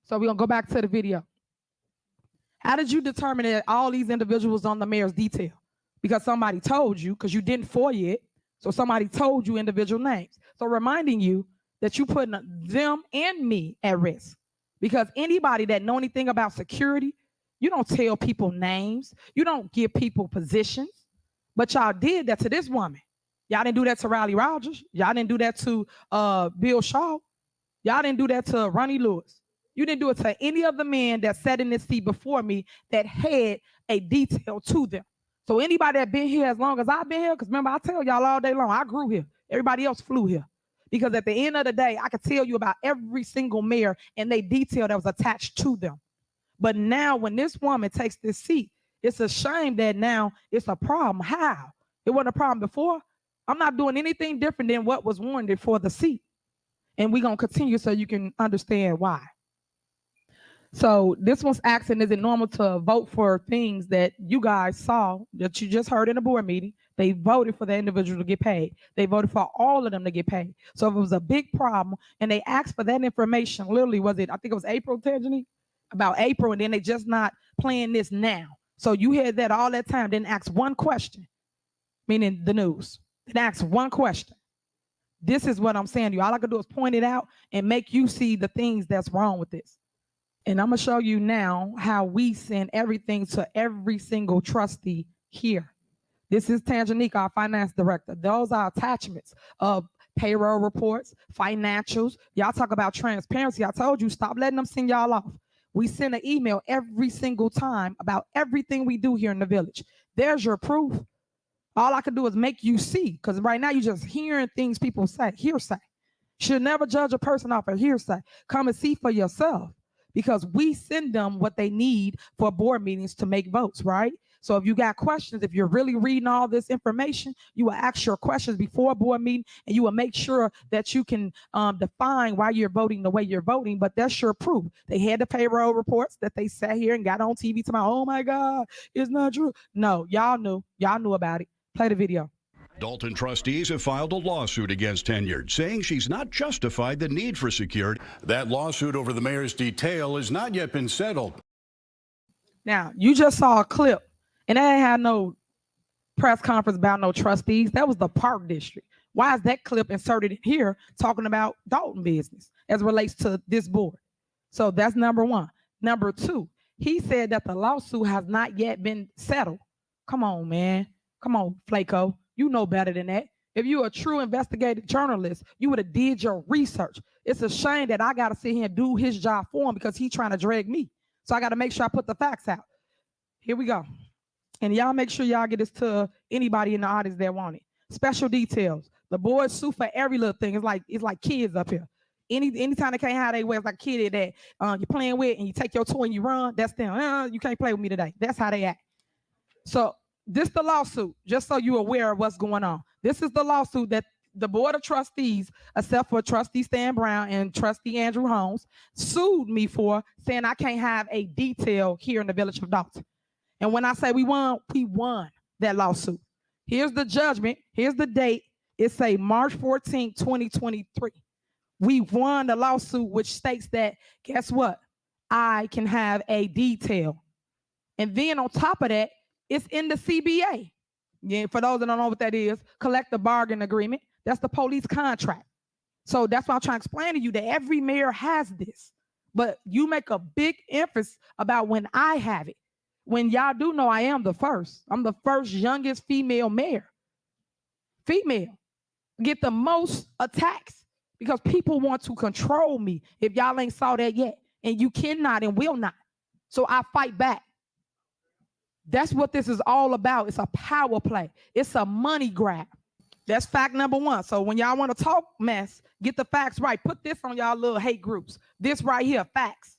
So we're gonna go back to the video. How did you determine that all these individuals on the mayor's detail? Because somebody told you, because you didn't FOIA it, so somebody told you individual names. So reminding you that you putting them and me at risk. Because anybody that know anything about security, you don't tell people names, you don't give people positions, but y'all did that to this woman. Y'all didn't do that to Riley Rogers. Y'all didn't do that to Bill Shaw. Y'all didn't do that to Ronnie Lewis. You didn't do it to any of the men that sat in this seat before me that had a detail to them. So anybody that been here as long as I've been here, because remember, I tell y'all all day long, I grew here. Everybody else flew here. Because at the end of the day, I could tell you about every single mayor and they detail that was attached to them. But now when this woman takes this seat, it's a shame that now it's a problem. How? It wasn't a problem before. I'm not doing anything different than what was warranted for the seat. And we're going to continue so you can understand why. So this one's asking, is it normal to vote for things that you guys saw, that you just heard in a board meeting? They voted for the individual to get paid. They voted for all of them to get paid. So if it was a big problem and they asked for that information, literally, was it, I think it was April, Tiffany? About April, and then they just not playing this now. So you had that all that time, didn't ask one question, meaning the news. Didn't ask one question. This is what I'm saying to you. All I could do is point it out and make you see the things that's wrong with this. And I'm going to show you now how we send everything to every single trustee here. This is Tanganyika, our finance director. Those are attachments of payroll reports, financials. Y'all talk about transparency. I told you, stop letting them send y'all off. We send an email every single time about everything we do here in the village. There's your proof. All I can do is make you see, because right now you're just hearing things people say, hearsay. Should never judge a person off of hearsay. Come and see for yourself. Because we send them what they need for board meetings to make votes, right? So if you got questions, if you're really reading all this information, you will ask your questions before a board meeting, and you will make sure that you can define why you're voting the way you're voting, but that's your proof. They had the payroll reports that they sat here and got on TV to my, oh my God, it's not true. No, y'all knew about it. Play the video. Dalton trustees have filed a lawsuit against Henyard, saying she's not justified the need for security. That lawsuit over the mayor's detail has not yet been settled. Now, you just saw a clip, and they ain't had no press conference about no trustees. That was the Park District. Why is that clip inserted in here talking about Dalton business as it relates to this board? So that's number one. Number two, he said that the lawsuit has not yet been settled. Come on, man. Come on, Flaco. You know better than that. If you're a true investigative journalist, you would have did your research. It's a shame that I got to sit here and do his job for him because he's trying to drag me. So I got to make sure I put the facts out. Here we go. And y'all make sure y'all get this to anybody in the audience that want it. Special details. The boys sue for every little thing. It's like kids up here. Anytime they can't have their way, it's like a kid that you're playing with and you take your toy and you run, that's them. You can't play with me today. That's how they act. So this is the lawsuit, just so you're aware of what's going on. This is the lawsuit that the Board of Trustees, except for Trustee Stan Brown and Trustee Andrew Holmes, sued me for, saying I can't have a detail here in the village of Dalton. And when I say we won that lawsuit. Here's the judgment. Here's the date. It say March 14, 2023. We won the lawsuit, which states that, guess what? I can have a detail. And then on top of that, it's in the CBA. Yeah, for those that don't know what that is, collective bargaining agreement. That's the police contract. So that's why I'm trying to explain to you that every mayor has this. But you make a big emphasis about when I have it. When y'all do know I am the first. I'm the first youngest female mayor. Female. Get the most attacks because people want to control me. If y'all ain't saw that yet. And you cannot and will not. So I fight back. That's what this is all about. It's a power play. It's a money grab. That's fact number one. So when y'all want to talk mess, get the facts right. Put this on y'all little hate groups. This right here, facts.